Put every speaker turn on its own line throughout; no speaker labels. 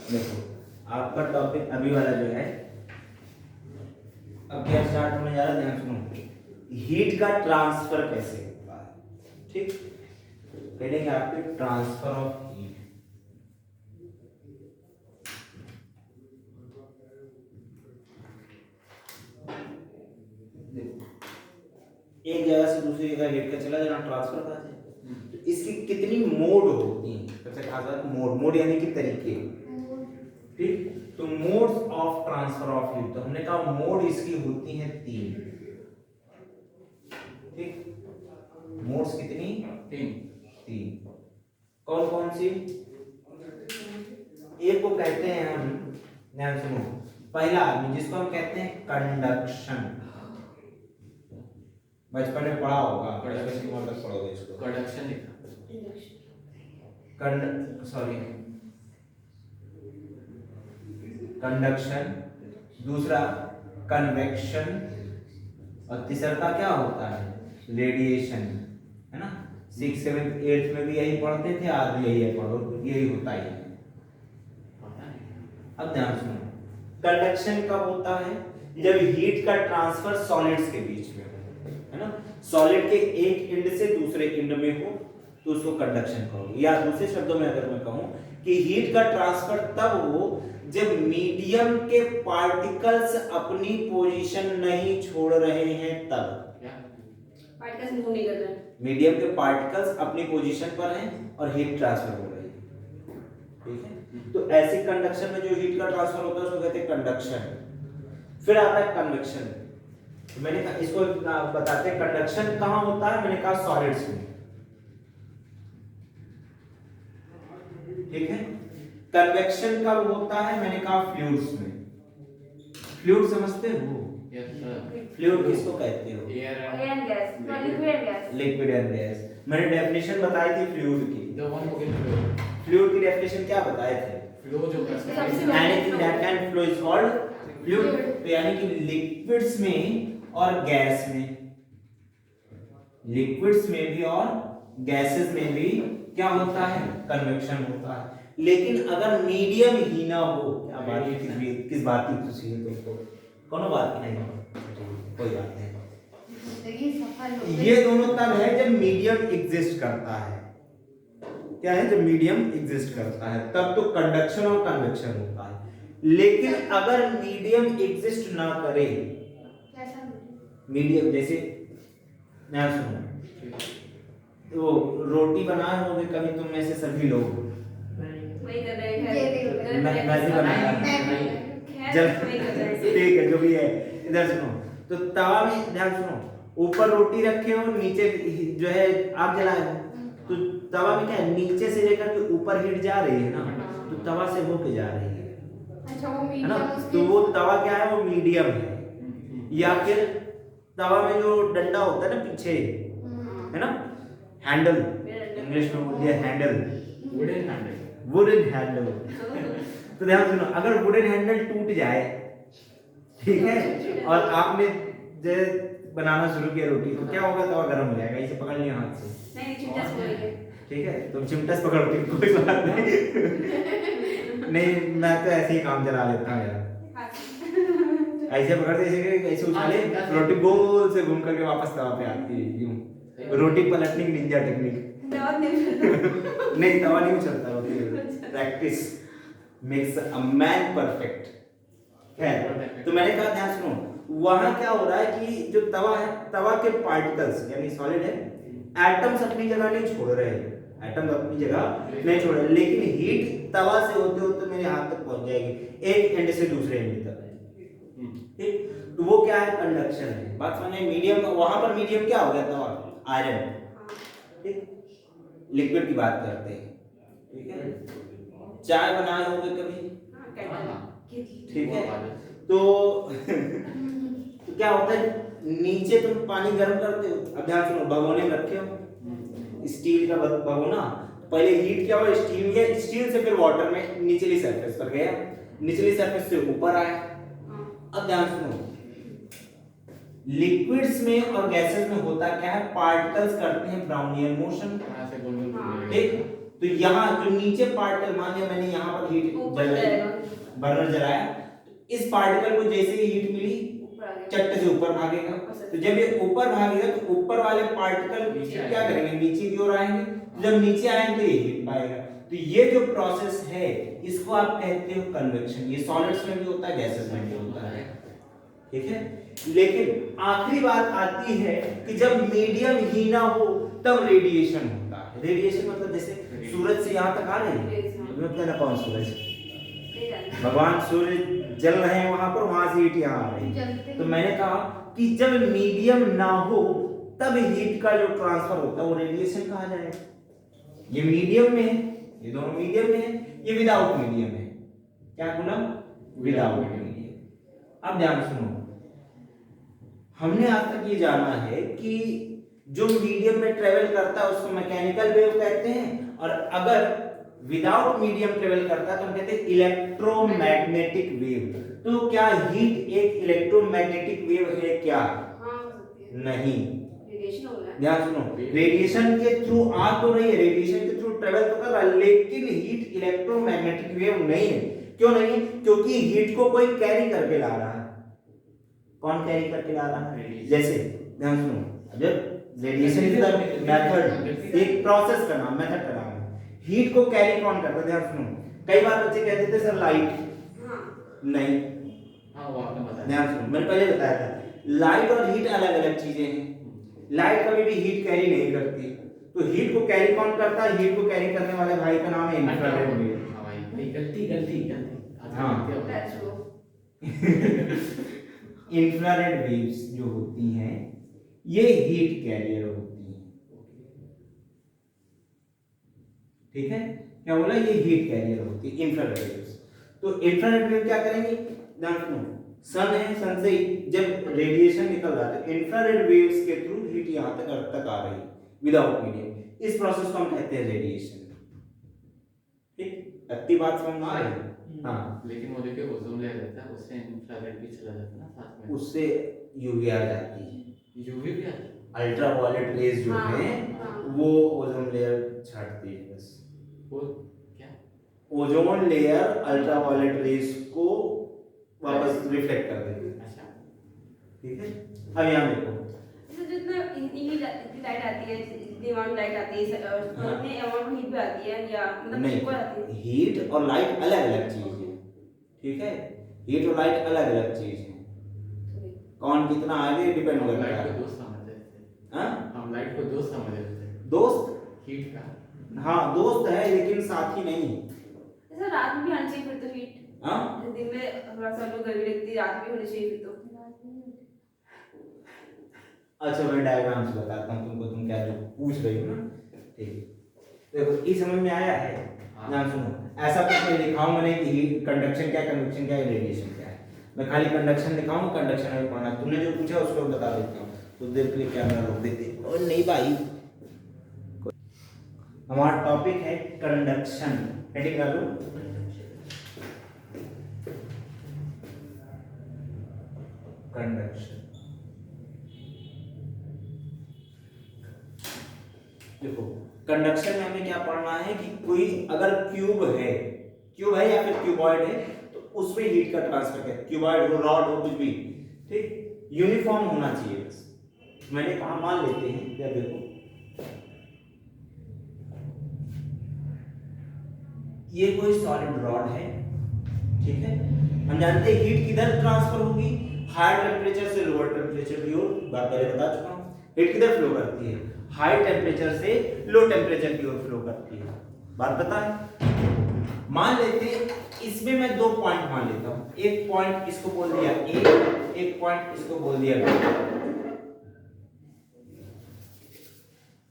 देखो आपका टॉपिक अभी वाला जो है, अब क्या स्टार्ट होने जा रहा है, ध्यान सुनो। हीट का ट्रांसफर कैसे होता है, ठीक। पहले आपके ट्रांसफर ऑफ हीट, एक जगह से दूसरी जगह हीट का चला जाना ट्रांसफर का है। तो इसकी कितनी मोड होती हैं, सबसे खास बात मोड, मोड यानी कि तरीके, ठीक। तो modes of transfer of heat, तो हमने कहा मोड इसकी होती हैं 3, ठीक। मोड्स कितनी? 3। कौन कौन सी? एक को कहते हैं हम, ध्यान सुनो, पहला आदमी जिसको हम कहते हैं कंडक्शन, बचपन में पढ़ा होगा, कंडक्शन की मतलब पढ़ोगे इसको,
कंडक्शन लिखा,
कंडक्शन, दूसरा कन्वेक्शन, और तीसरा क्या होता है? रेडिएशन, है ना। 6, 7, 8 में भी यही पढ़ते थे, आज भी यही है, पढ़ो यही होता है। अब ध्यान सुनो, कंडक्शन कब होता है? जब हीट का ट्रांसफर सॉलिड्स के बीच में हो, है ना। सॉलिड के एक एंड से दूसरे एंड में हो तो उसको कंडक्शन कहोगे। या दूसरे शब्दों में अगर मैं कहूं कि हीट का ट्रांसफर तब हो जब मीडियम के पार्टिकल्स अपनी पोजीशन नहीं छोड़ रहे हैं, तब
पार्टिकल्स मूव नहीं कर रहे हैं,
मीडियम के पार्टिकल्स अपनी पोजीशन पर हैं और हीट ट्रांसफर हो रही है, ठीक है। तो ऐसी कंडक्शन में जो हीट का ट्रांसफर होता है उसको कहते हैं कंडक्शन। फिर आता है कन्वेक्शन। तो मैंने कहा इसको बताते हैं कंडक्शन कहां होता है, मैंने कहा सॉलिड्स में, ठीक है। कन्वेक्शन कब होता है, मैंने कहा फ्लूइड्स में। फ्लूइड समझते हो?
Yes sir.
फ्लूइड किसको कहते हो?
Air
and gas, liquid and gas,
liquid and gas. मैंने डेफिनेशन बताई थी फ्लूइड की।
The one who can flow,
fluid की डेफिनेशन क्या बताए थे?
फ्लो जो कर सकता
सबसे
है,
anything that can flow is called fluid. तो यानी कि लिक्विड्स में और गैस में, लिक्विड्स में भी और गैसेस में भी क्या होता है? कन्वेक्शन होता है। लेकिन अगर मीडियम ही ना हो, क्या बात है, किस बात की खुशी है तुमको? कोनो बात की नहीं, कोई बात नहीं। ये दोनों तब है जब मीडियम एग्जिस्ट करता है। क्या है? जब मीडियम एग्जिस्ट करता है तब तो कंडक्शन और कन्वेक्शन होता है। लेकिन अगर मीडियम एग्जिस्ट ना करे, मीडियम जैसे मैं सुनो, तो रोटी बनाए होगे कभी तुम में से सभी लोग,
वही कर रहे हैं,
मैं भी बनाया, जब ठीक है जो भी है। इधर सुनो, तो तवा में ध्यान सुनो, ऊपर रोटी रखे हो, नीचे जो है आग जलाए हो, तो तवा में क्या है, नीचे से लेकर के ऊपर हीट जा रही है ना, तो तवा से होके जा रही है,
अच्छा वो
है ना।
मीडियम,
तो वो तवा क्या है, वो मीडियम है। या फिर तवा में जो डंडा होता है ना पीछे, है ना, हैंडल, इंग्लिश में बोल दिया handle,
wooden handle,
wooden handle. तो ध्यान सुनो, अगर वुडन हैंडल टूट जाए, ठीक है, और आपने जो बनाना शुरू किया रोटी, तो क्या होगा? तवा गर्म हो जाएगा, इसे पकड़ लिया हाथ से,
नहीं चिमटा से बोलेंगे,
ठीक है। तुम चिमटा से पकड़ोगे, कोई बात नहीं। नहीं, मैं तो ऐसे ही काम चला लेता हूँ यार, ऐसे पकड़ते, ऐसे उछाले, रोटी गोल से घूम करके वापस तवा पे आती है, यूं रोटी पलटने की निंजा टेक्निक। नहीं, तवा नहीं उछलता, होती है practice makes a man perfect है। तो मैंने कहा ध्यान सुनो, वहां क्या हो रहा है कि जो तवा है, तवा के पार्टिकल्स यानी सॉलिड है, एटम्स अपनी जगह नहीं छोड़ रहे हैं, एटम्स अपनी जगह नहीं छोड़ रहे, लेकिन हीट तवा से होते होते मेरे हाथ तक पहुंच जाएगी, एक एंड से दूसरे एंड तक, ठीक। तो वो क्या है? कंडक्शन है। बात समझ में? मीडियम, वहां पर मीडियम क्या हो गया? तवा, आयरन, ठीक। लिक्विड की बात करते हैं, ठीक है। चाय बनाए होगे कभी, ठीक है। तो क्या होता है, नीचे तुम पानी गर्म करते हो, अब ध्यान सुनो, भगोने में रखे हो, स्टील का भगोना, पहले हीट क्या हुआ, स्टीम गया, स्टील से फिर वाटर में निचली सरफेस पर गया, निचली सरफेस से ऊपर आया। अब ध्यान सुनो, लिक्विड्स में और गैसेस में होता क्या है, पार्टिकल्स करते हैं ब्राउनियन मोशन,
ऐसे गोल गोल,
ठीक। तो यहाँ जो नीचे पार्टिकल, मान लिया मैंने यहाँ पर हीट
ऊपर
जलाई,
जाएगा,
बर्नर जलाया, तो इस पार्टिकल को जैसे ही हीट मिली
ऊपर आ गया।
चट्ट से ऊपर भागेगा। तो जब ये ऊपर भागेगा तो ऊपर वाले पार्टिकल
नीचे
क्या करेंगे, नीचे की ओर आएंगे। तो जब नीचे आएंगे तो ये हीट पाएगा। तो ये जो प्रोसेस है इसको आप कहते हो कन्वेक्शन। ये सॉलिड्स में भी होता है, गैसेस में भी होता है, ठीक है। लेकिन आखिरी बात आती है कि जब मीडियम ही ना हो तब रेडिएशन होता है। रेडिएशन मतलब जैसे सूरज से यहाँ तक आ रहे हैं, मतलब क्या ना, कौन सूरज, भगवान सूर्य जल रहे हैं वहां पर, वहां से हीट यहाँ आ रही है। तो मैंने कहा कि जब मीडियम ना हो तब हीट का जो ट्रांसफर होता है वो रेडिएशन कहा जाएगा। ये मीडियम में है, ये दोनों मीडियम में है, ये विदाउट मीडियम है। क्या बोला, विदाउट मीडियम। अब ध्यान सुनो, हमने आज तक ये जाना है कि जो मीडियम में ट्रेवल करता है उसको मैकेनिकल वेव कहते हैं, और अगर विदाउट मीडियम ट्रेवल करता है तो हम कहते हैं इलेक्ट्रोमैग्नेटिक वेव। तो क्या हीट एक इलेक्ट्रोमैग्नेटिक वेव है क्या? नहीं।
रेडिएशन हो रहा है।
ध्यान सुनो, रेडिएशन के थ्रू आ तो रही है, रेडिएशन के थ्रू ट्रेवल तो कर रहा है, लेकिन हीट इलेक्ट्रोमैग्नेटिक वेव नहीं है। क्यों नहीं? क्योंकि हीट को कोई कैरी करके ला रहा है। कौन कैरी करके ला रहा है? जैसे ध्यान सुनो, जब रेडिएशन इज द मेथड, एक प्रोसेस का नाम, मेथड का नाम है। हीट को कैरी कौन करता है? ध्यान सुनो, कई बार बच्चे कहते थे सर लाइट, नहीं,
वो आपने बताया।
ध्यान सुनो, मैंने पहले बताया था लाइट और हीट अलग अलग चीजें हैं। लाइट कभी भी हीट कैरी नहीं करती। तो हीट को कैरी कौन करता है? हीट को कैरी करने वाले भाई का नाम है इंफ्रारेड वेव।
हाँ भाई, गलती।
हाँ। इंफ्रारेड वेव्स जो होती हैं ये हीट कैरियर होती हैं, ठीक है। क्या बोला? ये हीट कैरियर होती है इंफ्रारेड वेव्स। तो इंफ्रारेड वेव क्या करेंगे? ध्यान सुनो, सन है, सन से जब रेडिएशन निकल रहा है तो इंफ्रारेड वेव्स के थ्रू हीट यहां तक अर्थ तक आ रही है विदाउट मीडियम। इस प्रोसेस को हम कहते हैं रेडिएशन। ठीक, इतनी बात समझ में आ रही है? हाँ,
लेकिन वो देखिए ओजोन लेयर रहता है, उससे इंफ्रारेड भी चला जाता है ना साथ में,
उससे यूवी आ जाती है।
यूवी भी आता है।
अल्ट्रावायलेट रेज जो
हाँ,
है
हाँ।
वो ओजोन लेयर छाटती है बस।
वो क्या?
ओजोन लेयर अल्ट्रावायलेट रेज को वापस रिफ्लेक्ट कर देती है।
अच्छा,
ठीक है। अब यहाँ देखो,
जितना इतनी लाइट आती है, जितनी अमाउंट लाइट आती है, उतनी अमाउंट हीट भी आती है, या मतलब
नहीं,
इक्वल आती है?
हीट और लाइट अलग अलग चीज है, ठीक है। हीट और लाइट अलग अलग चीज है। कौन कितना आगे डिपेंड
हम
करता
लाइट
है।
को दोस्त समझ रहे थे।
हाँ,
हम लाइट को दोस्त समझ रहे थे,
दोस्त,
हीट का।
हाँ दोस्त है लेकिन साथी नहीं।
जैसे रात में भी आनी चाहिए फिर तो हीट।
हाँ,
दिन में थोड़ा सा लोग गर्मी लगती है, रात में भी होनी चाहिए फिर तो।
अच्छा मैं डायग्राम से बताता हूँ तुमको, तुम क्या जो पूछ रही हो ना। ठीक, देखो ये समझ में आया है? ध्यान सुनो, ऐसा कुछ नहीं लिखा हूँ मैंने कि हीट कंडक्शन क्या है, कन्वेक्शन क्या है, रेडिएशन क्या है। मैं खाली कंडक्शन लिखाऊँ, कंडक्शन में पढ़ना। तुमने जो पूछा उसको बता देता हूँ, तो देर के लिए कैमरा रोक देते। और नहीं भाई, हमारा टॉपिक है कंडक्शन। हेडिंग डालो, कंडक्शन। देखो कंडक्शन में हमें क्या पढ़ना है कि कोई अगर क्यूब है या फिर क्यूबॉइड है तो उसमें हीट का ट्रांसफर है। क्यूबॉइड हो, रॉड हो, कुछ भी, ठीक, यूनिफॉर्म होना चाहिए बस। मैंने कहा मान लेते हैं, क्या देखो ये कोई सॉलिड रॉड है, ठीक है। हम जानते हैं हीट किधर ट्रांसफर होगी, हायर टेम्परेचर से लोअर टेम्परेचर की ओर। बात पहले बता चुका हूं, हीट किधर फ्लो करती है, हाई टेम्परेचर से लो टेम्परेचर की ओर फ्लो करती है। बात पता है? मान लेते हैं इसमें मैं दो पॉइंट मान लेता हूं, एक पॉइंट इसको बोल दिया ए, एक पॉइंट इसको बोल दिया बी,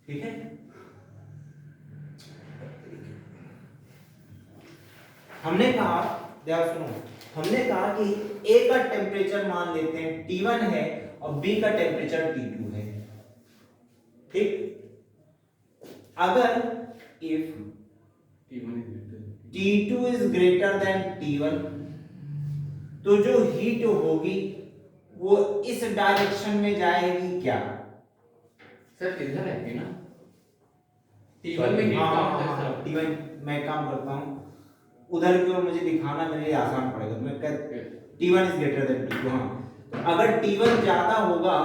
ठीक है। हमने कहा, ध्यान सुनो, हमने कहा कि ए का टेम्परेचर मान लेते हैं T1 है और बी का टेम्परेचर T2 है, ठीक। अगर if T2 is greater than T1 तो जो हीट होगी वो इस डायरेक्शन में जाएगी क्या?
सर इधर है ना? T1 में हीट
हाँ,
का
हाँ,
मतलब
हाँ,
सब।
T1 मैं काम करता हूँ उधर की ओर मुझे दिखाना मेरे लिए आसान पड़ेगा। मैं कह T1 is greater than T2। हाँ, तो अगर T1 ज्यादा होगा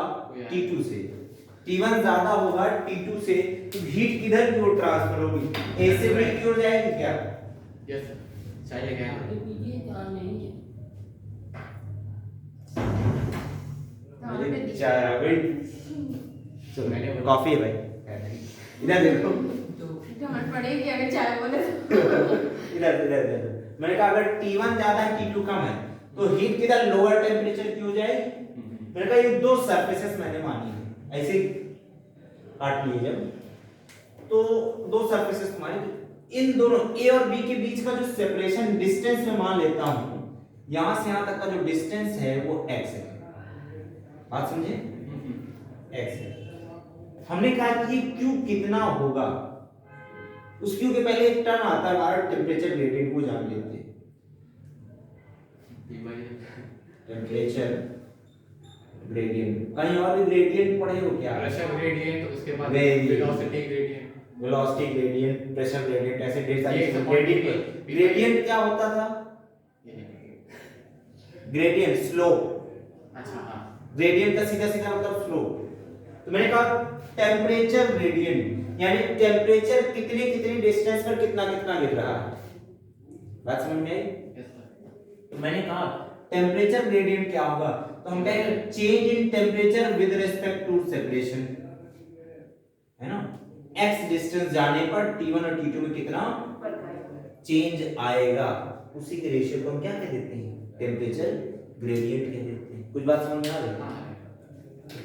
T2 से, T1 ज्यादा होगा T2 से, तो हीट किधर की ओर ट्रांसफर होगी? A से B की ओर जाएगी क्या?
यस सर, चाहिए क्या?
मुझे चाय आ गई। चलो
मैंने
कॉफी है भाई, इधर देखो।
डांट पड़ेगी अगर चाय बोले तो।
इधर इधर इधर मैंने कहा अगर T1 ज्यादा है T2 कम है तो हीट किधर लोअर टेम्परेचर की हो जाएगी। मैंने कहा ये दो सरफेसेस मैंने मानी है, ऐसे काट लिए जब, तो दो सरफेसेस मानी, इन दोनों A और B के बीच का जो सेपरेशन डिस्टेंस मैं मान लेता हूं, यहां से यहां तक का जो डिस्टेंस है वो x है। बात समझे? x है। हमने कहा कि Q कितना होगा, उस Q के पहले एक टर्म आता है हमारा टेम्परेचर ग्रेडियंट, वो जान लेते हैं। टेम्परेचर ग्रेडियंट, कहीं और भी ग्रेडियंट पढ़े हो क्या?
प्रेशर ग्रेडियंट, उसके बाद
Very
velocity gradient,
velocity gradient, pressure gradient, ऐसे ढेर सारी
ये
चीजें।
सब
ग्रेडियंट, ग्रेडियंट क्या होता था? Gradient slope.
अच्छा हाँ,
ग्रेडियंट का सीधा सीधा मतलब स्लोप। तो मैंने कहा टेम्परेचर ग्रेडियंट यानी टेम्परेचर कितने कितने डिस्टेंस पर कितना कितना गिर रहा है। बात समझ में आई?
Yes sir.
तो मैंने कहा टेम्परेचर ग्रेडियंट क्या होगा, तो हम कहेंगे change in temperature with respect to separation, है ना। x डिस्टेंस जाने पर T1 और T2 में कितना चेंज आएगा, उसी के रेशियो को हम क्या कह देते हैं? टेम्परेचर ग्रेडियंट कह देते हैं। कुछ बात समझ में आ रही है?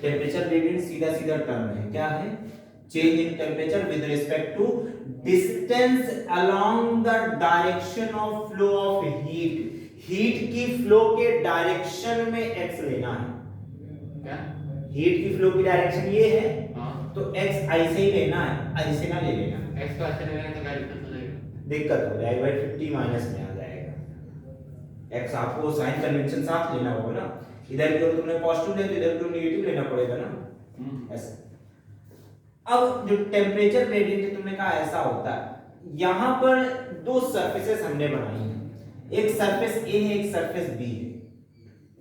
टेम्परेचर ग्रेडियंट सीधा सीधा टर्म है, क्या है? Change in temperature with respect to distance along the direction of flow of heat. Heat की फ्लो के डायरेक्शन में x लेना है।
क्या?
हीट की फ्लो की डायरेक्शन ये है,
हाँ,
तो x ऐसे ही लेना है, ऐसे ना ले लेना।
x को ऐसे लेना है तो क्या दिक्कत हो जाएगी?
दिक्कत हो जाएगी भाई, 50 माइनस में आ जाएगा। x आपको साइन कन्वेंशन साथ लेना होगा ना, इधर की ओर तुमने पॉजिटिव लिया तो इधर की ओर नेगेटिव लेना पड़ेगा ना, ऐसे। अब जो टेम्परेचर ग्रेडियंट है तुमने कहा ऐसा होता है, यहां पर दो सरफेसेस हमने बनाई हैं, एक सरफेस A है एक सरफेस B है,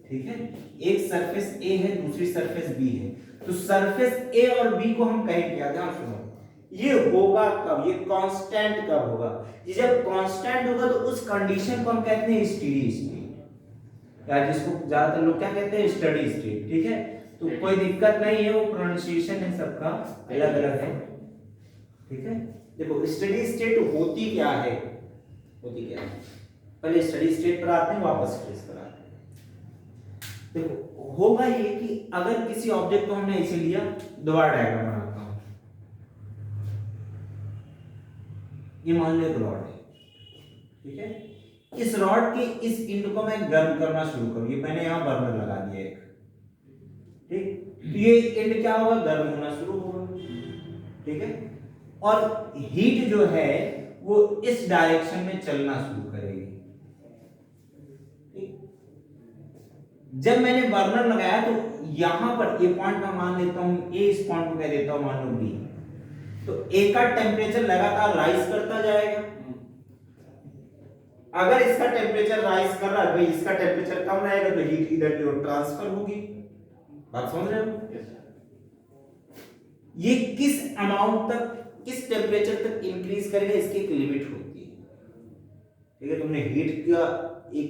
ठीक है। एक सरफेस A है दूसरी सरफेस B है, तो सरफेस A और B को हम कहें क्या? ध्यान सुनो, ये होगा कब? ये कांस्टेंट कब होगा? ये जब कांस्टेंट होगा तो उस कंडीशन को हम कहते हैं स्टेडी स्टेट, या जिसको ज्यादातर लोग क्या कहते हैं? स्टडी स्टेट, ठीक है। तो कोई दिक्कत नहीं है, वो प्रोनाउंसिएशन है सबका अलग अलग है, ठीक है। देखो स्टडी स्टेट होती क्या है, होती क्या है, पहले स्टडी स्टेट पर आते हैं वापस स्टेज पर आते हैं। देखो होगा ये कि अगर किसी ऑब्जेक्ट को हमने ऐसे लिया, दोबारा डायग्राम बनाता हूं, ये मान लो एक रॉड है, ठीक है। इस रॉड के इस एंड को मैं गर्म करना शुरू करूं, ये मैंने यहां बर्नर लगा दिया एक, ठीक। तो ये एंड क्या होगा? गर्म होना शुरू होगा, ठीक है। और हीट जो है वो इस डायरेक्शन में चलना शुरू करेगी, ठीक। जब मैंने बर्नर लगाया तो यहां पर ये पॉइंट मैं मान लेता हूं ए, इस पॉइंट को कह देता हूं मान लो बी, तो ए का टेम्परेचर लगातार राइज करता जाएगा। अगर इसका टेम्परेचर राइज कर रहा है भाई, इसका टेम्परेचर कम रहेगा तो हीट इधर की ओर ट्रांसफर होगी। बात समझ रहे हो? ये किस अमाउंट तक, किस टेम्परेचर तक इंक्रीज करेगा, इसकी एक लिमिट होती है, ठीक है। तुमने हीट का एक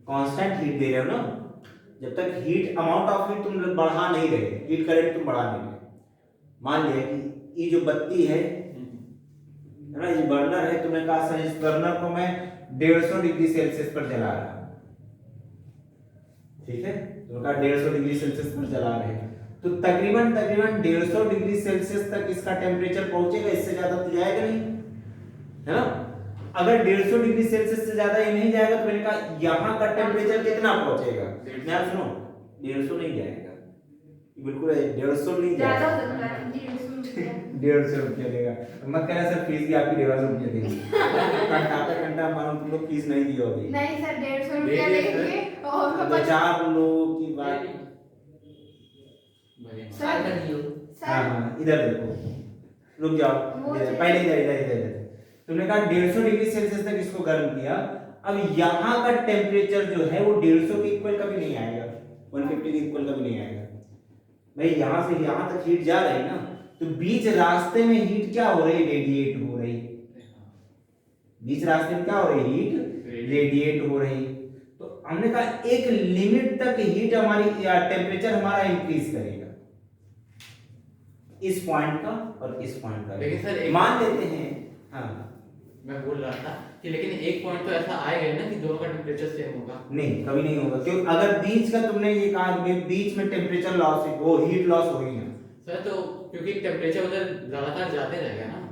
कांस्टेंट हीट दे रहे हो ना, जब तक हीट अमाउंट ऑफ हीट तुम बढ़ा नहीं रहे, हीट करंट तुम बढ़ा नहीं रहे, मान लिया कि ये जो बत्ती है ना, ये बर्नर है, तुमने कहा सर इस बर्नर को मैं 150 डिग्री सेल्सियस पर जला रहा हूं, ठीक है। तो कहा 150 डिग्री सेल्सियस पर जला रहे हैं, तो तकरीबन 150 डिग्री सेल्सियस तक इसका टेम्परेचर पहुंचेगा, इससे ज्यादा तो जाएगा नहीं, है ना। अगर 150 डिग्री सेल्सियस से ज्यादा ये नहीं जाएगा तो मैंने कहा यहां का टेम्परेचर कितना पहुंचेगा? मैं सुनो 150 नहीं जाएगा, बिल्कुल 150 नहीं
ज्यादा
जाएगा,
हो सकता है
150 रुपया देगा। मत कहना सर फीस भी आपकी 150 रुपया देगी, घंटा मानो तुम लोग फीस नहीं दी होगी।
नहीं सर 150 रुपया लेंगे और
तो 4 लोगों की बात।
सर
हाँ हाँ इधर देखो, रुक जाओ, पहले इधर तुमने कहा 150 डिग्री सेल्सियस तक इसको गर्म किया। अब यहाँ का टेम्परेचर जो है वो 150 के इक्वल कभी नहीं आएगा, 150 के इक्वल कभी नहीं आएगा भाई। यहाँ से यहाँ तक हीट जा रही ना, तो बीच रास्ते में हीट क्या हो रही, रेडिएट हो रही। बीच रास्ते में क्या हो रही, हीट रेडिएट हो रही। तो हमने कहा एक लिमिट तक हीट हमारी या टेम्परेचर हमारा इंक्रीज करेगा, इस पॉइंट का और इस पॉइंट का।
लेकिन सर
मान लेते हैं, हाँ
मैं बोल रहा था कि लेकिन एक पॉइंट तो ऐसा आएगा ना कि दोनों का टेम्परेचर सेम होगा।
नहीं, कभी नहीं होगा, क्योंकि अगर बीच का तुमने ये कहा कि बीच में टेम्परेचर लॉस, वो हीट लॉस होगी ना
सर। तो क्योंकि टेम्परेचर उधर लगातार जाते रहेगा ना,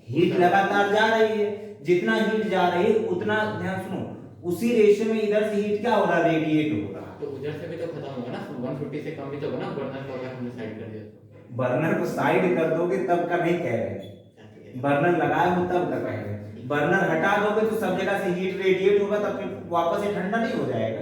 हीट लगातार जा रही है, जितना हीट जा रही है उतना, ध्यान सुनो, उसी रेशियो में इधर से हीट क्या हो रहा, रेडिएट हो रहा।
तो उधर से भी तो खत्म होगा ना, 150 से कम भी तो होगा ना बर्नर को अगर हमने साइड कर दिया तो।
बर्नर को साइड कर दोगे तब का नहीं कह रहे, बर्नर लगाए हो तब का कह रहे। बर्नर हटा दोगे तो सब जगह से हीट रेडिएट होगा, तब फिर वापस से ठंडा नहीं हो जाएगा।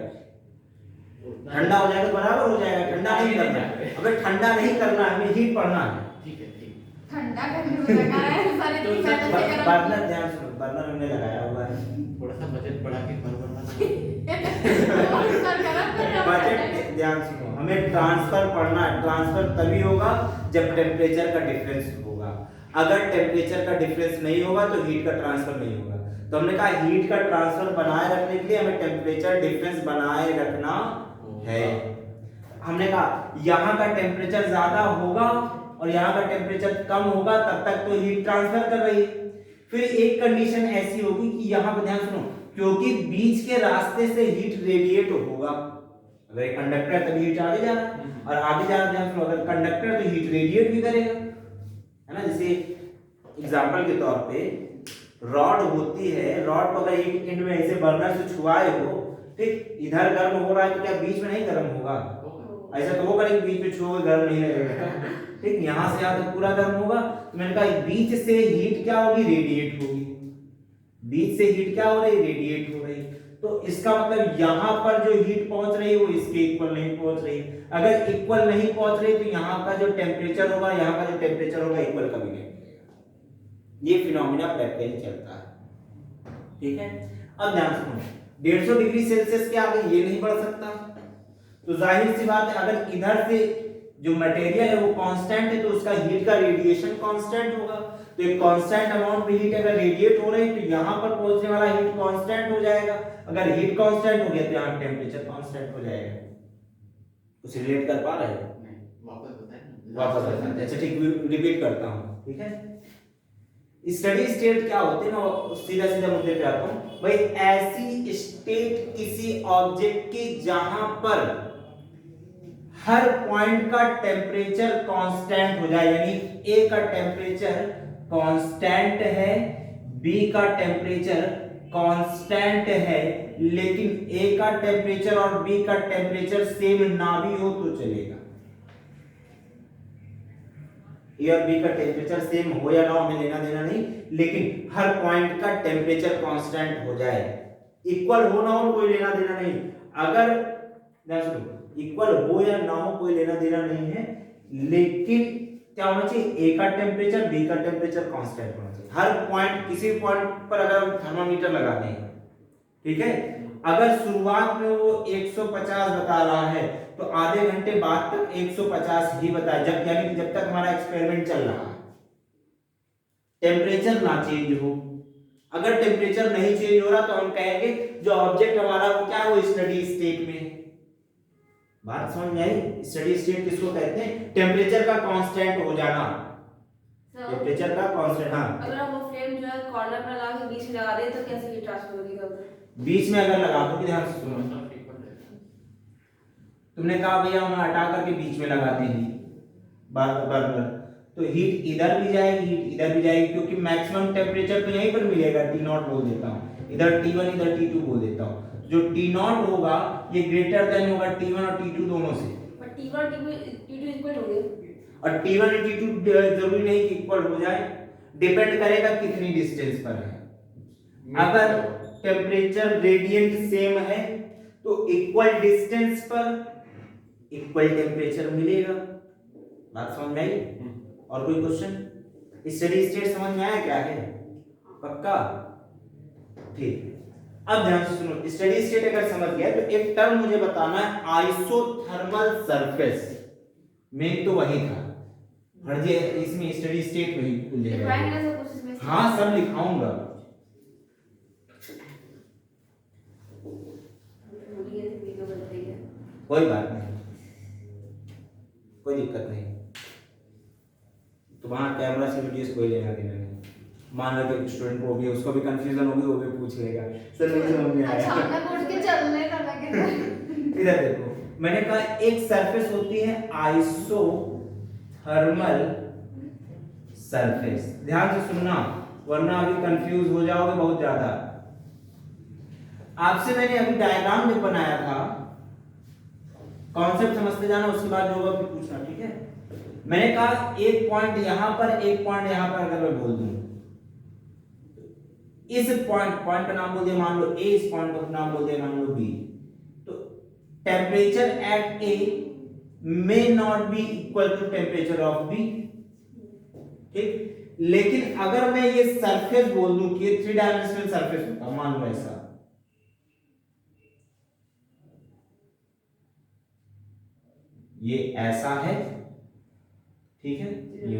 ठंडा हो जाएगा बराबर हो जाएगा, ठंडा नहीं करना है। अबे ठंडा नहीं करना है, हमें हीट पढ़ना है।
ठीक है, ठीक।
ठंडा करने में लगा है सारे
तो
तीन घंटे से गरम।
बर्नर, ध्यान सुनो, बर्नर हमने लगाया हुआ है।
थोड़ा सा बजट बढ़ा के घर बनना
सर गरम कर रहा है।
बजट, ध्यान सुनो, हमें ट्रांसफर पढ़ना है। ट्रांसफर तभी होगा जब टेम्परेचर का डिफरेंस होगा। अगर टेम्परेचर का डिफरेंस नहीं होगा तो हीट का ट्रांसफर नहीं होगा। तो हमने कहा हीट का ट्रांसफर बनाए रखने के लिए हमें टेम्परेचर डिफरेंस बनाए रखना है। हमने कहा यहाँ का टेम्परेचर ज्यादा होगा और यहाँ का टेम्परेचर कम होगा, तब तक तो हीट ट्रांसफर कर रही है। फिर एक कंडीशन ऐसी होगी कि यहाँ पर ध्यान सुनो, क्योंकि बीच के रास्ते से हीट रेडिएट होगा। अगर एक कंडक्टर है तभी हीट आगे जा रहा है, और आगे जा रहा है, ध्यान सुनो, अगर कंडक्टर तो हीट रेडिएट भी करेगा, है ना। जैसे एग्जांपल के तौर पे रॉड होती है, रॉड को अगर एक एंड में ऐसे बर्नर से छुआए हो, ठीक, इधर गर्म हो रहा है तो क्या बीच में नहीं गर्म होगा? ऐसा तो वो करेंगे, बीच में छुओगे गर्म नहीं लगेगा, ठीक। यहाँ से यहाँ तक पूरा गर्म होगा। तो मैंने कहा बीच से हीट क्या होगी, रेडिएट होगी। बीच से हीट क्या हो रही, रेडिएट हो रही। तो इसका मतलब यहाँ पर जो हीट पहुंच रही है वो इसके इक्वल नहीं पहुंच रही। अगर इक्वल नहीं पहुंच रही तो यहाँ का जो टेम्परेचर होगा, यहाँ का जो टेम्परेचर होगा, इक्वल कभी नहीं मिलेगा। ये फिनोमिना प्रैक्टिकली चलता है, ठीक है। अब ध्यान सुनो, 150 डिग्री सेल्सियस के आगे ये नहीं बढ़ सकता, तो जाहिर सी बात है अगर इधर से जो मटेरियल है वो कांस्टेंट है तो उसका हीट का रेडिएशन कांस्टेंट होगा। तो एक कांस्टेंट अमाउंट में हीट अगर रेडिएट हो रही है तो यहाँ पर पहुंचने वाला हीट कांस्टेंट हो जाएगा। अगर हीट कांस्टेंट हो गया तो यहाँ टेम्परेचर कांस्टेंट हो जाएगा। उसे रिलेट कर पा रहे हो?
नहीं, वापस बताएं ना।
वापस बताते हैं। अच्छा ठीक, रिपीट करता हूँ, ठीक है। स्टडी स्टेट क्या होते हैं ना, सीधा सीधा मुद्दे पे आता हूँ भाई। ऐसी स्टेट किसी ऑब्जेक्ट की जहां पर हर पॉइंट का टेम्परेचर कांस्टेंट हो जाए, यानी ए का टेम्परेचर कांस्टेंट है, बी का टेम्परेचर कांस्टेंट है, लेकिन ए का टेम्परेचर और बी का टेम्परेचर सेम ना भी हो तो चलेगा। ए और बी का टेम्परेचर सेम हो या ना हो हमें लेना देना नहीं, लेकिन हर पॉइंट का टेम्परेचर कांस्टेंट हो जाए। इक्वल हो ना हो कोई लेना देना नहीं। अगर सुनो, इक्वल हो या ना हो कोई लेना देना नहीं है, लेकिन क्या होना चाहिए, ए का टेम्परेचर बी का टेम्परेचर कांस्टेंट होना चाहिए। हर पॉइंट, किसी पॉइंट पर अगर हम थर्मामीटर लगाते हैं, ठीक है, अगर शुरुआत में वो 150 बता रहा है तो आधे घंटे बाद तक 150 ही बताए, जब यानी कि जब तक हमारा एक्सपेरिमेंट चल रहा है, टेम्परेचर ना चेंज हो। अगर टेम्परेचर नहीं चेंज हो रहा तो हम कहेंगे जो ऑब्जेक्ट हमारा वो क्या, वो स्टडी स्टेट में। बात समझ में आई? स्टडी स्टेट किसको कहते हैं? टेम्परेचर का कांस्टेंट हो जाना, टेम्परेचर का कांस्टेंट। हाँ,
अगर हम वो फ्लेम जो है कॉर्नर पर लगा के बीच में लगा दे तो कैसे हीट ट्रांसफर होगी उधर?
बीच में अगर लगा दो, ध्यान से सुनो, तुमने कहा भैया हम हटा करके बीच में लगाते हैं बर्नर, तो हीट इधर भी जाएगी, हीट इधर भी जाएगी, क्योंकि मैक्सिमम टेम्परेचर तो यहीं पर मिलेगा। T0 बोल देता हूँ, इधर T1 इधर T2 बोल देता हूँ। जो T0 होगा ये ग्रेटर देन होगा T1 और T2 दोनों से।
बट T1 और T2 इक्वल होंगे,
और T1 और T2 जरूरी नहीं कि इक्वल हो जाए, डिपेंड करेगा कितनी डिस्टेंस पर है। अगर टेम्परेचर ग्रेडियंट सेम है तो इक्वल डिस्टेंस पर इक्वल टेम्परेचर मिलेगा। बात समझ में आई? और कोई क्वेश्चन? स्टडी स्टेट समझ में आया क्या है? पक्का? ठीक। अब ध्यान से सुनो, स्टडी स्टेट अगर समझ गया तो एक टर्म मुझे बताना है आइसोथर्मल सरफेस। मेन तो वही था, फर्जी इसमें स्टडी स्टेट वही
लिखवाएंगे ना सब कुछ इसमें?
हाँ सब लिखाऊंगा। कोई बात नहीं, कोई दिक्कत नहीं, तुम्हारा कैमरा से वीडियो से कोई लेना देना नहीं। मान लो कि स्टूडेंट को भी उसको भी कंफ्यूजन होगी, वो भी पूछ लेगा सर नहीं समझ में आया।
अचानक उठ के चलने का लगे।
इधर देखो, मैंने कहा एक सरफेस होती है आइसोथर्मल सरफेस। ध्यान से सुनना वरना अभी कंफ्यूज हो जाओगे बहुत ज्यादा। आपसे मैंने अभी डायग्राम में बनाया था, कॉन्सेप्ट समझते जाना, उसके बाद जो होगा फिर पूछना, ठीक है? मैंने कहा एक पॉइंट यहां पर, एक पॉइंट यहां पर अगर मैं बोल दूं, इस पॉइंट का नाम बोल दिया मान लो ए, इस पॉइंट का नाम बोल दिया मान लो बी, तो temperature at A may not be equal to temperature of B, ठीक? लेकिन अगर मैं ये सरफेस बोल दूं कि ये 3 डायमेंशनल सरफेस होता, मान लो ऐसा, ये ऐसा है, ठीक है? ये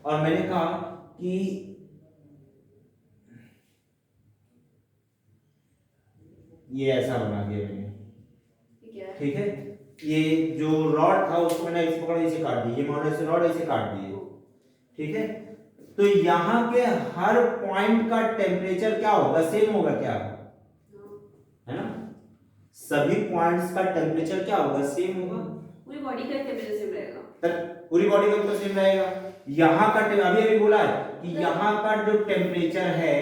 और मैंने कहा कि ये ऐसा बना दिया मैंने, ठीक है? ये जो रॉड था उसको मैंने इस पकड़ इसे काट दिया, ये मॉडल से रॉड इसे काट दिए, ठीक है? तो यहां के हर पॉइंट का टेम्परेचर क्या होगा? सेम होगा क्या? है ना? सभी पॉइंट्स का टेम्परेचर क्या होगा? सेम होगा।
पूरी बॉडी का टेम्परेचर सेम रहेगा।
पूरी बॉडी का तो सेम रहेगा। यहाँ का अभी बोला है कि यहाँ का जो टेम्परेचर है,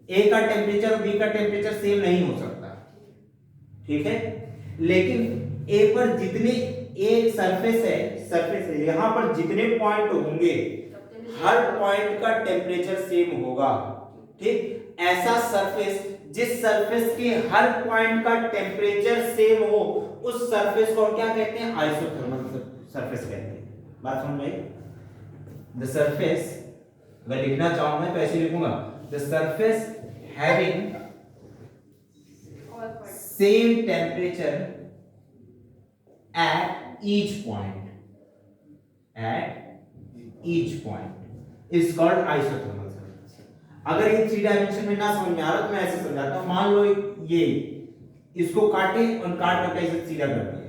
ए का टेम्परेचर और बी का टेम्परेचर सेम नहीं हो सकता, ठीक है? लेकिन ए पर जितने एक सरफेस है यहाँ पर जितने पॉइंट होंगे हर पॉइंट का टेम्परेचर सेम होगा, ठीक? ऐसा सरफेस जिस सरफेस के हर पॉइंट का टेम्परेचर सेम हो उस सरफेस को हम क्या कहते हैं? आइसोथर्मल सरफेस कहते हैं। बात समझ में आई? द सरफेस, अगर लिखना चाहूं मैं तो ऐसे लिखूंगा, the surface having same temperature at each point is called isothermal surface। अगर ये 3 डायमेंशन में ना समझ में आ रहा तो मैं ऐसे समझाता हूं। मान लो ये इसको काटे और काट करके ऐसे सीधा कर दिए,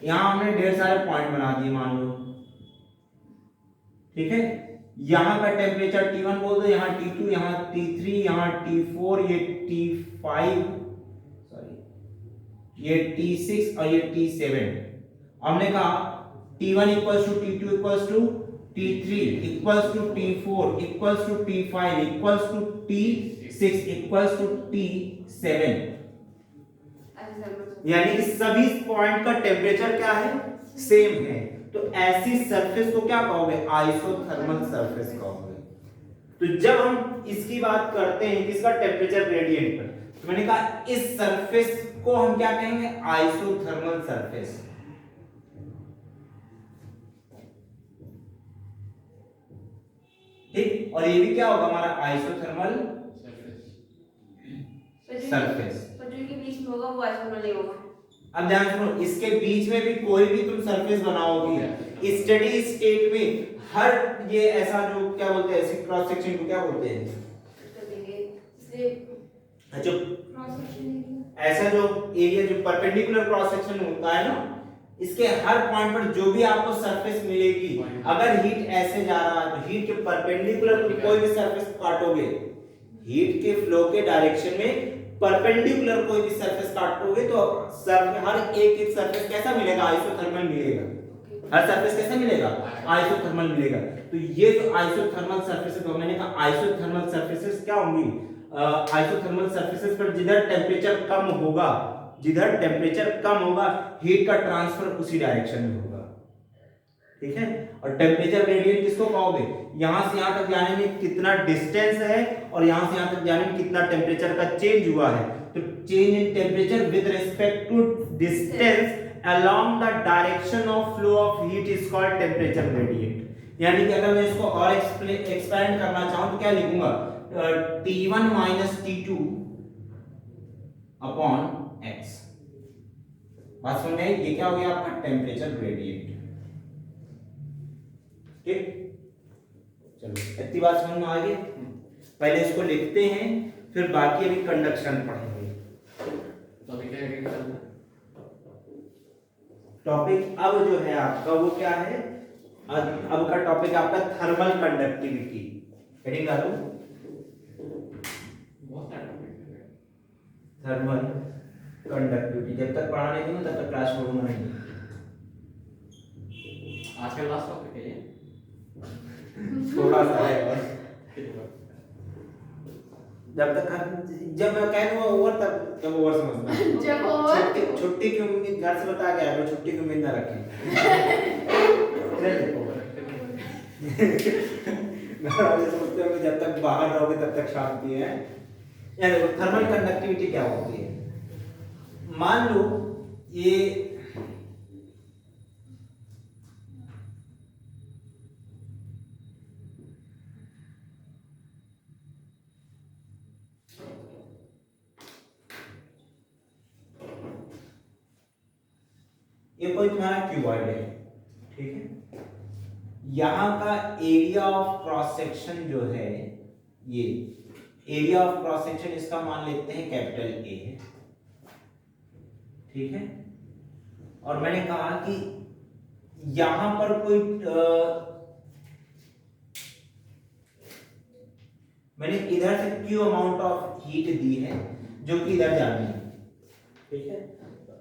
यहां हमने ढेर सारे पॉइंट बना दिए मान लो, ठीक है? यहां का टेम्परेचर T1 बोल दो, यहां T2, यहां T3, यहां T4, ये T5, ये T6 और ये T7। हमने कहा T1 equals to T2 equals to T3 equals to T4 equals to T5 equals to T6 equals to T7, यानी कि सभी पॉइंट का टेम्परेचर क्या है? सेम है। तो ऐसी सरफेस को क्या कहोगे? आइसोथर्मल सरफेस कहोगे। तो जब हम इसकी बात करते हैं किसका? टेम्परेचर ग्रेडियंट पर, तो मैंने कहा इस सरफेस को हम क्या कहेंगे? Isothermal surface. ठीक? और ये भी क्या होगा हमारा? Isothermal surface.
तो जो इनके बीच में होगा वो आइसोथर्मल नहीं होगा।
अब ध्यान सुनो, इसके बीच में भी कोई भी तुम सरफेस बनाओगी स्टडी स्टेट में, हर ये ऐसा जो क्या बोलते हैं, ऐसे क्रॉस सेक्शन को क्या बोलते हैं? जो ऐसा जो एरिया जो परपेंडिकुलर क्रॉस सेक्शन होता है ना, इसके हर पॉइंट पर जो भी आपको सरफेस मिलेगी, अगर हीट ऐसे जा रहा है तो हीट के परपेंडिकुलर तुम कोई भी सरफेस काटोगे, हीट के फ्लो के डायरेक्शन में परपेंडिकुलर कोई भी सरफेस काटोगे तो हर एक सरफेस कैसा मिलेगा? आइसोथर्मल मिलेगा। हर सरफेस कैसा मिलेगा? आइसोथर्मल मिलेगा। तो ये जो आइसोथर्मल सरफेसेस, तो मैंने कहा आइसोथर्मल सरफेसेस क्या होंगी? आइसोथर्मल सरफेसेस पर जिधर टेम्परेचर कम होगा, हीट का ट्रांसफर उसी डायरेक्शन में होगा, ठीक है? और टेम्परेचर ग्रेडियंट किसको कहोगे? यहां से यहां तक जाने में कितना डिस्टेंस है और यहां से यहां तक जाने में कितना टेम्परेचर का चेंज हुआ है। तो change in temperature with respect to distance along the direction of flow of heat is called temperature gradient। यानी कि अगर मैं इसको और एक्सपेंड करना चाहूं तो क्या लिखूंगा, T1 minus T2 upon x। बात समझ में आई? ये क्या हो गया आपका टेम्परेचर ग्रेडियंट। ठीक, चलो इतनी बात समझ में आ गई। पहले इसको लिखते हैं, फिर बाकी अभी कंडक्शन पढ़ेंगे।
तो अभी क्या हेडिंग चल रहा है?
टॉपिक अब जो है आपका वो क्या है, अब का टॉपिक आपका थर्मल कंडक्टिविटी। हेडिंग डालो
बहुत सारा टॉपिक है।
Thermal conductivity. जब तक पढ़ा नहीं दूंगा तब तक क्लास छोड़ूंगा नहीं।
आज का लास्ट टॉपिक है ये।
थोड़ा सा है और जब मैं कह दूंगा ओवर तब जब ओवर समझना।
जब ओवर
छुट्टी की उम्मीद घर से बता के आया, छुट्टी की उम्मीद ना रखें। घर वाले सोचते हो कि जब तक बाहर रहोगे तब तक शांति है। यानी देखो थर्मल कंडक्टिविटी क्या होती है। मान लो ये कोई तुम्हारा क्यूबॉइड है, ठीक है। यहां का एरिया ऑफ क्रॉस सेक्शन जो है, ये एरिया ऑफ क्रॉस सेक्शन इसका मान लेते हैं कैपिटल ए है, ठीक है। और मैंने कहा कि यहां पर कोई मैंने इधर से क्यू अमाउंट ऑफ हीट दी है जो कि इधर जानी है, ठीक है।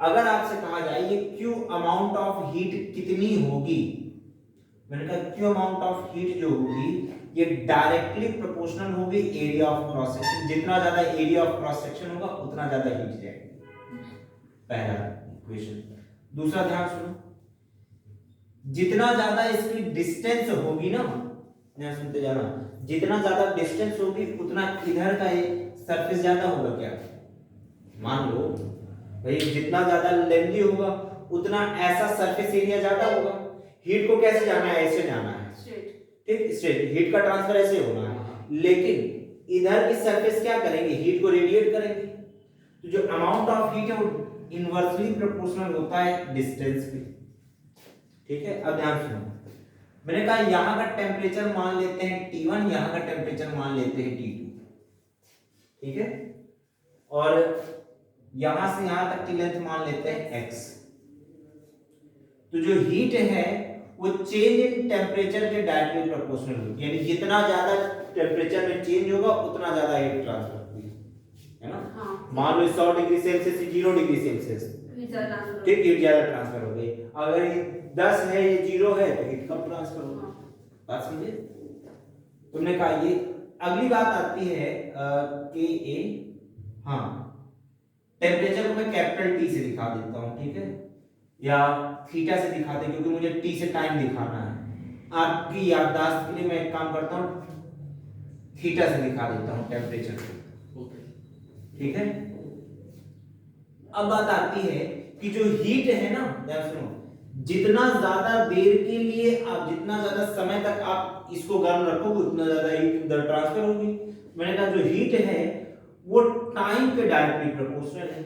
अगर आपसे कहा जाए ये क्यू अमाउंट ऑफ हीट कितनी होगी, मैंने कहा क्यू अमाउंट ऑफ हीट जो होगी ये डायरेक्टली प्रोपोर्शनल होगी एरिया ऑफ क्रॉस सेक्शन। जितना ज्यादा एरिया ऑफ क्रॉस सेक्शन होगा उतना ज्यादा हीट जाएगी। पहला इक्वेशन। दूसरा ध्यान सुनो, जितना ज्यादा इसकी डिस्टेंस होगी ना, ध्यान सुनते जाना, जितना ज्यादा डिस्टेंस होगी उतना इधर का सरफेस ज्यादा होगा। क्या मान लो भाई जितना ज्यादा लेंथी होगा उतना ऐसा सरफेस एरिया ज्यादा होगा। हीट को कैसे जाना है, ऐसे जाना है, ठीक, स्ट्रेट। हीट का ट्रांसफर ऐसे होना है, लेकिन इधर की सरफेस क्या करेंगे, हीट को रेडिएट करेंगे। तो जो अमाउंट ऑफ हीट है वो इनवर्सली प्रोपोर्शनल होता है डिस्टेंस पे, ठीक है। अब ध्यान सुनो, मैंने कहा यहां का टेम्परेचर मान लेते हैं T1, यहां का टेम्परेचर मान लेते हैं T2, ठीक है। और यहां से यहां तक की लेंथ मान लेते हैं x। तो जो हीट है वो चेंज इन टेम्परेचर के डायरेक्टली प्रोपोर्शनल होगी, यानी जितना ज्यादा टेम्परेचर में चेंज होगा उतना ज्यादा हीट ट्रांसफर होगी, है ना।
हाँ।
मान लो 100 डिग्री सेल्सियस से 0 डिग्री सेल्सियस, ठीक, हीट ज्यादा ट्रांसफर हो गई। अगर ये 10 है ये 0 है तो हीट कम ट्रांसफर होगा। बात समझे? तुमने कहा ये अगली बात आती है के ए, हाँ टेम्परेचर को मैं कैपिटल टी से दिखा देता हूं, ठीक है, या थीटा से दिखा दे क्योंकि मुझे टी से टाइम दिखाना है। आपकी याददाश्त के लिए मैं एक काम करता हूं, थीटा से दिखा देता हूं टेम्परेचर को, ठीक है। अब बात आती है कि जो हीट है ना, ध्यान सुनो, जितना ज्यादा देर के लिए आप, जितना ज्यादा समय तक आप इसको गर्म रखोगे उतना ज्यादा हीट उधर ट्रांसफर होगी। मैंने कहा जो हीट है वो टाइम के डायरेक्टली प्रोपोर्शनल है।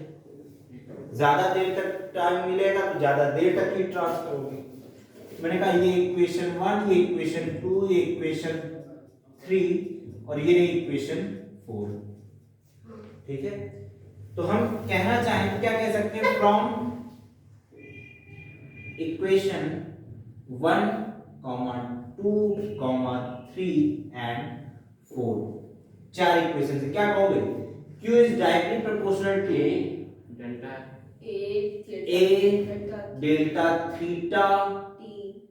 ज्यादा देर तक टाइम मिलेगा तो ज्यादा देर तक हीट ट्रांसफर होगी। मैंने कहा ये इक्वेशन 1, ये इक्वेशन 2, ये इक्वेशन 3 और ये इक्वेशन 4, ठीक है। तो हम कहना चाहें तो क्या कह सकते हैं, फ्रॉम इक्वेशन 1, 2, 3 एंड 4, 4 इक्वेशन से क्या कहोगे, Q is directly proportional to A delta theta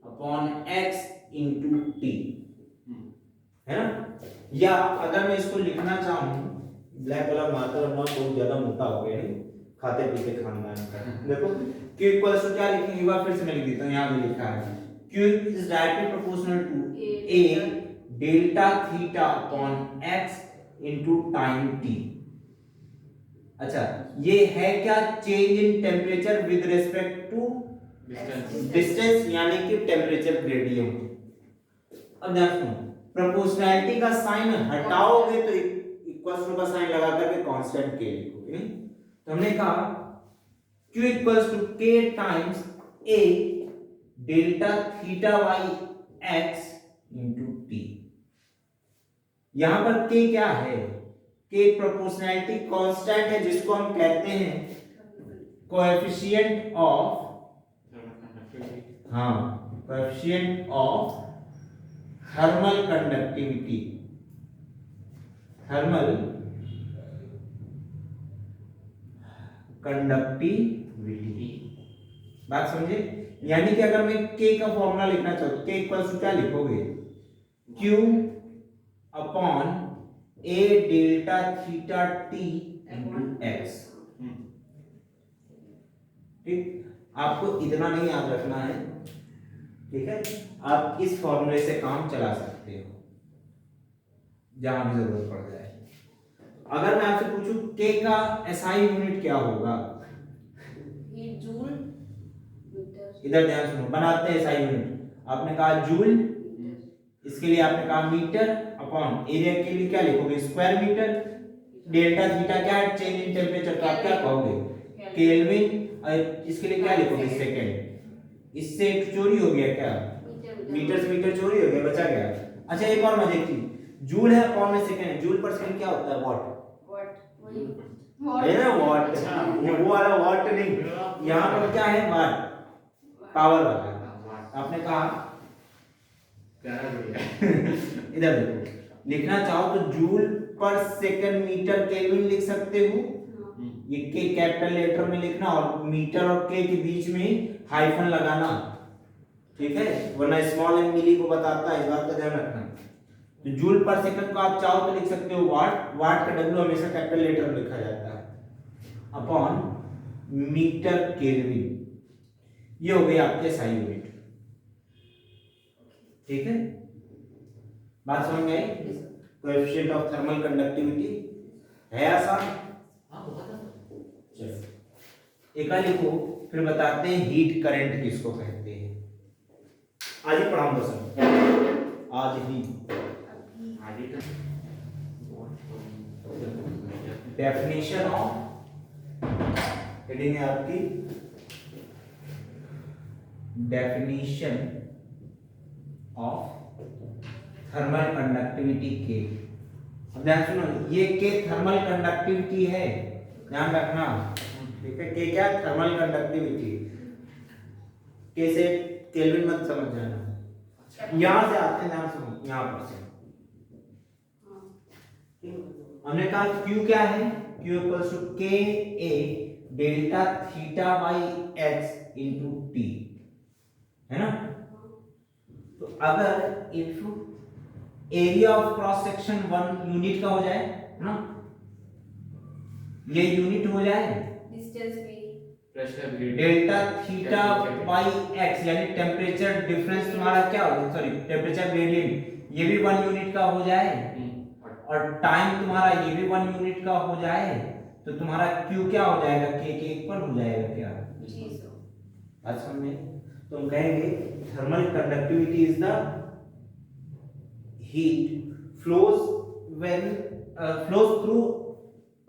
upon x into T, है ना। या अगर मैं इसको लिखना चाहूं, ब्लैक वाला मार्कर और नॉट बहुत ज्यादा मोटा हो गया है, खाते पीते खानदान का। देखो Q इक्वल्स टू क्या लिखेंगे, एक बार फिर से मैं लिख देता हूं, यहां पे लिखा है Q is directly proportional to A delta theta upon x into time t, अच्छा, ये है क्या? Change in temperature with respect to
distance.
Distance, यानी कि टेम्परेचर ग्रेडियंट। अब ध्यान सुनो, प्रोपोर्शनैलिटी का साइन हटाओगे तो इक्वल्स टू का साइन लगा करके कांस्टेंट के लिखोगे। तो हमने कहा Q equals to K times A delta theta by x into T। यहां पर K क्या है? K प्रोपोर्शनैलिटी कांस्टेंट है, जिसको हम कहते हैं कोएफिशिएंट ऑफ, हाँ, coefficient of thermal conductivity. Thermal conductivity, बात समझे? यानी कि अगर मैं K का फॉर्मूला लिखना चाहूँ तो K इक्वल्स टू क्या लिखोगे? Q upon A delta theta T into x। ठीक, आपको इतना नहीं याद रखना है, ठीक है? आप इस फॉर्मूले से काम चला सकते हो जहां भी जरूरत पड़ जाए। अगर मैं आपसे पूछूं K का SI यूनिट क्या होगा?
Heat joule metre.
इधर ध्यान सुनो, बनाते हैं SI यूनिट। आपने कहा जूल, इसके लिए आपने कहा मीटर, अपॉन एरिया के लिए क्या लिखोगे? Square metre. डेल्टा थीटा क्या है? चेंज इन टेम्परेचर, तो आप क्या कहोगे? केल्विन। और इसके लिए क्या लिखोगे? सेकंड। इससे एक चोरी हो गया क्या? मीटर से मीटर चोरी हो गया, बचा गया। अच्छा, एक और मजे की, जूल है अपॉन में सेकंड है, जूल पर सेकंड क्या होता है? वॉट। है ना, वॉट। वो वाला वॉट नहीं, यहाँ पर क्या है? वाट, पावर वाला। आपने कहा इधर देखो, लिखना चाहो तो जूल पर सेकंड मीटर केल्विन लिख सकते हो। ये के कैपिटल लेटर में लिखना, और मीटर और के के बीच में हाइफन लगाना, ठीक है? वरना स्मॉल एंड मिली को बताता है, इस बात का ध्यान रखना। तो जूल पर सेकंड को आप चाहो तो लिख सकते हो वाट। वाट का डब्ल्यू हमेशा कैपिटल लेटर में लिखा जाता है, अपॉन मीटर केल्विन। ये हो गई आपके SI यूनिट, ठीक है? बात समझ में आई? कोएफिशिएंट ऑफ थर्मल कंडक्टिविटी है आसान। चलो, एक लिखो, फिर बताते हैं हीट करंट किसको कहते हैं। आज ही पढ़ाऊंगा सर, आज ही। डेफिनेशन ऑफ, हेडिंग है आपकी डेफिनेशन ऑफ थर्मल कंडक्टिविटी के। अब ध्यान सुनो, ये के थर्मल कंडक्टिविटी है, ध्यान रखना, ठीक है? के क्या? Thermal conductivity. के से केल्विन मत समझ जाना, यहां से आते हैं, ध्यान सुनो, यहां पर से हमने कहा Q क्या है? Q equals to K A delta theta by x into T, है ना? तो अगर if area of cross section 1 unit का हो जाए, है ना, ये यूनिट हो जाए,
डिस्टेंस भी
pressure
delta theta by x, यानी टेम्परेचर डिफरेंस तुम्हारा क्या हो, सॉरी टेम्परेचर ग्रेडियंट, ये भी 1 यूनिट का हो जाए, और टाइम तुम्हारा ये भी 1 यूनिट का हो जाए, तो तुम्हारा Q क्या हो जाएगा? K के इक्वल हो जाएगा क्या? अच्छा, में तो हम कहेंगे thermal conductivity is the heat flows through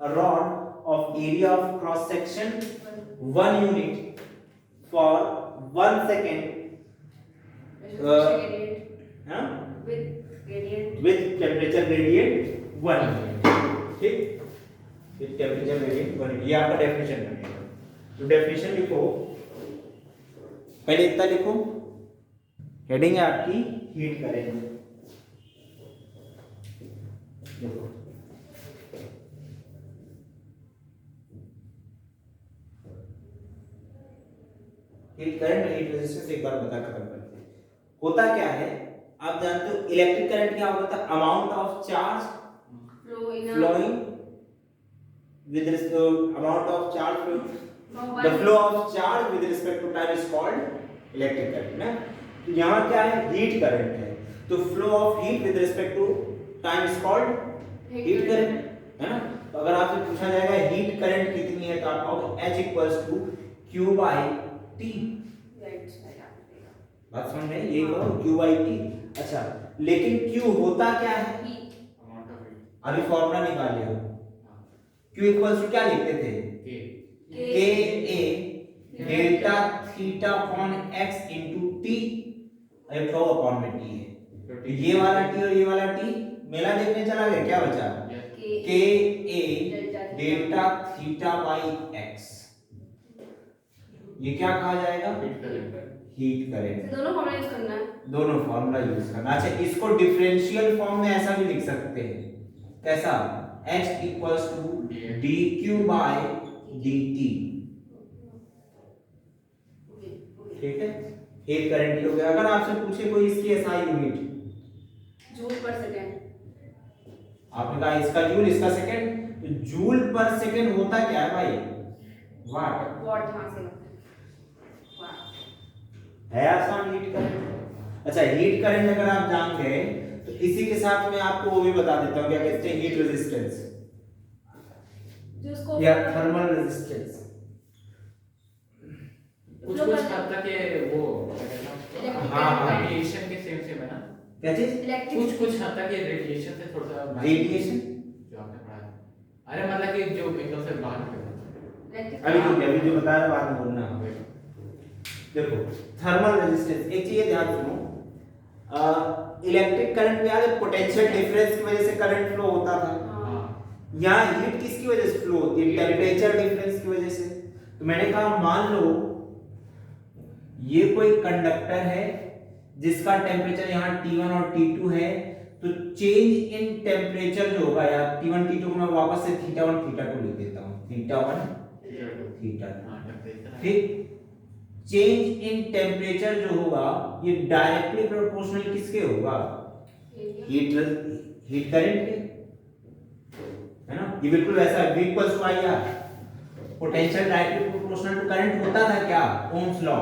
a rod of area of cross section 1 unit for 1 second with temperature gradient 1 unit, ठीक? with temperature gradient 1 unit, ये आपका डेफिनेशन बनेगा। तो डेफिनेशन लिखो, पहले इतना लिखो, हेडिंग है आपकी हीट करेंगे। देखो, हीट करंट, हीट रेजिस्टेंस एक बार बता खत्म करते हैं। होता क्या है, आप जानते हो इलेक्ट्रिक करंट क्या होता है? Amount of charge flowing with amount of charge the flow of charge with respect to time is called electric current ना। तो यहाँ क्या है? हीट करंट है, तो flow of heat with respect to time is called heat current। है ना। तो अगर आपसे पूछा जाएगा हीट करंट कितनी है तो आप कहोगे H equals to Q by T। बात समझ में, ये कहो Q बाई T। अच्छा, लेकिन Q होता क्या है,
अमाउंट ऑफ हीट।
अभी फॉर्मूला निकाल लिया। Q इक्वल्स टू क्या लिखते थे, K A delta theta upon x into T, अब तो अपॉन में T है, तो ये वाला T और ये वाला T मेला देखने चला गया, क्या बचा, K A delta theta by x, ये क्या कहा जाएगा, हीट करेंट।
दोनों फॉर्मूला यूज करना है,
दोनों फॉर्मूला यूज करना। अच्छा, इसको डिफरेंशियल फॉर्म में ऐसा भी लिख सकते हैं, कैसा, h equals to dq by dt, ठीक है। हीट करंट हो गया। अगर आपसे पूछे कोई इसकी एसआई यूनिट,
जूल पर सेकंड,
आपने कहा इसका जूल इसका सेकंड, तो जूल पर सेकंड होता क्या है भाई, वाट।
वाट, हां से
है आसान हीट करंट। अच्छा, हीट करंट अगर आप जान गए तो इसी के साथ मैं आपको वो भी बता देता हूं, क्या कहते हैं, हीट रेजिस्टेंस
जो उसको
या थर्मल रेजिस्टेंस।
कुछ कुछ हद तक ये वो क्या कहते हैं,
हाँ।
रेडिएशन के सेम है ना,
क्या चीज,
कुछ कुछ हद तक ये रेडिएशन से थोड़ा सा
रेडिएशन,
जो आपने पढ़ा है। अरे मतलब कि जो एकदम से बाहर निकलता
अभी तो अभी जो बता रहा बाद में बोलना।
है।
देखो थर्मल रेजिस्टेंस, एक चीज ध्यान सुनो, इलेक्ट्रिक करंट में यार पोटेंशियल डिफरेंस की वजह से करंट फ्लो होता था,
हाँ,
यहाँ हीट किसकी वजह से फ्लो होती है, टेम्परेचर डिफरेंस की वजह से। तो मैंने कहा मान लो ये कोई कंडक्टर है जिसका टेम्परेचर यहाँ T1 और T2 है, तो चेंज इन टेम्परेचर जो होगा यार T1 T2 को मैं वापस से θ1 θ2 लिख देता हूँ, θ1 θ2,
हाँ, टेम्परेचर
ठीक। चेंज इन टेम्परेचर जो होगा ये डायरेक्टली प्रोपोर्शनल किसके होगा, हीट करंट के, है ना। ये बिल्कुल वैसा है, V equals to IR, potential directly proportional to current होता था क्या, ओम्स लॉ,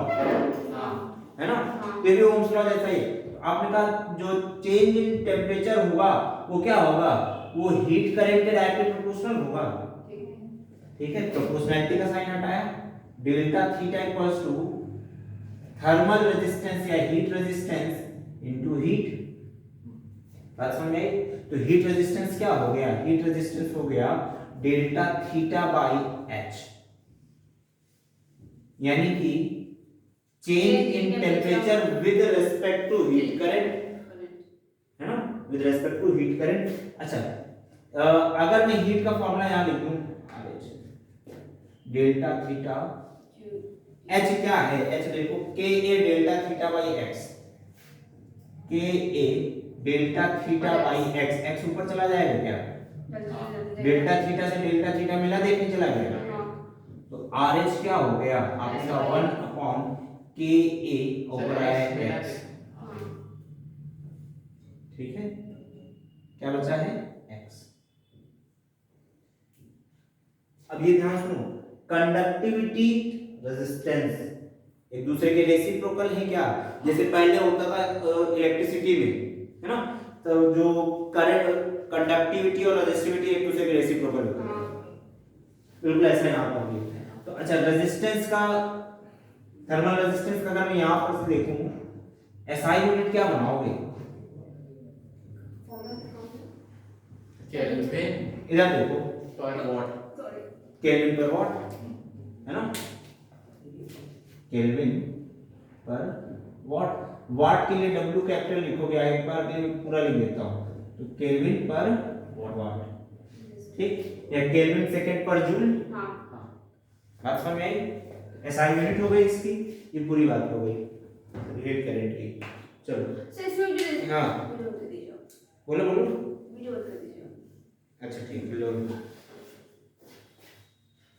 है ना। तो ये भी ओम्स लॉ जैसा ही है। आपने कहा जो चेंज इन टेम्परेचर होगा वो क्या होगा, वो हीट करंट के डायरेक्टली प्रोपोर्शनल होगा, ठीक है। प्रोपोर्शनैलिटी का साइन हटाया, delta theta equals to thermal resistance या हीट रेजिस्टेंस इनटू हीट। बात समझ आई। तो हीट रेजिस्टेंस क्या हो गया, हीट रेजिस्टेंस हो गया डेल्टा थीटा बाई h, यानी कि change in temperature with respect to heat current, है ना, with respect to heat current. अच्छा, अगर मैं हीट का फॉर्मूला यहां लिखूं, डेल्टा थीटा, h क्या है, h देखो Ka delta theta by x, Ka delta theta by x, x ऊपर चला जाएगा क्या, डेल्टा थीटा से डेल्टा थीटा मिला देखने चला गया, तो RH क्या हो गया आपका 1 अपॉन Ka ऊपर आया x, ठीक है, क्या बचा है x। अब ये ध्यान सुनो, कंडक्टिविटी रेजिस्टेंस एक दूसरे के रेसिप्रोकल है क्या, जैसे पहले होता था इलेक्ट्रिसिटी में, है ना, तो जो करंट कंडक्टिविटी और रेजिस्टिविटी एक दूसरे के रेसिप्रोकल होते हैं, बिल्कुल ऐसा यहाँ पर भी। तो अच्छा, रेजिस्टेंस का, थर्मल रेजिस्टेंस का अगर मैं यहाँ पर से देखूं, एसआई यूनिट क्या बनाओगे,
केल्विन
इधर देखो,
पर वॉट,
केल्विन पर वॉट, है ना, केल्विन पर वॉट। वाट के लिए W कैपिटल लिखोगे, एक बार के लिए पूरा लिख देता हूं, तो केल्विन पर वाट, ठीक, या केल्विन सेकंड पर जूल।
हां,
बात समझ में आई, एसआई यूनिट हो गई इसकी, ये पूरी बात हो गई हीट करंट की। चलो
सर इसमें वीडियो
हाँ
वीडियो कर दीजिए,
बोलो बोलो,
वीडियो कर दीजिए।
अच्छा ठीक है, लो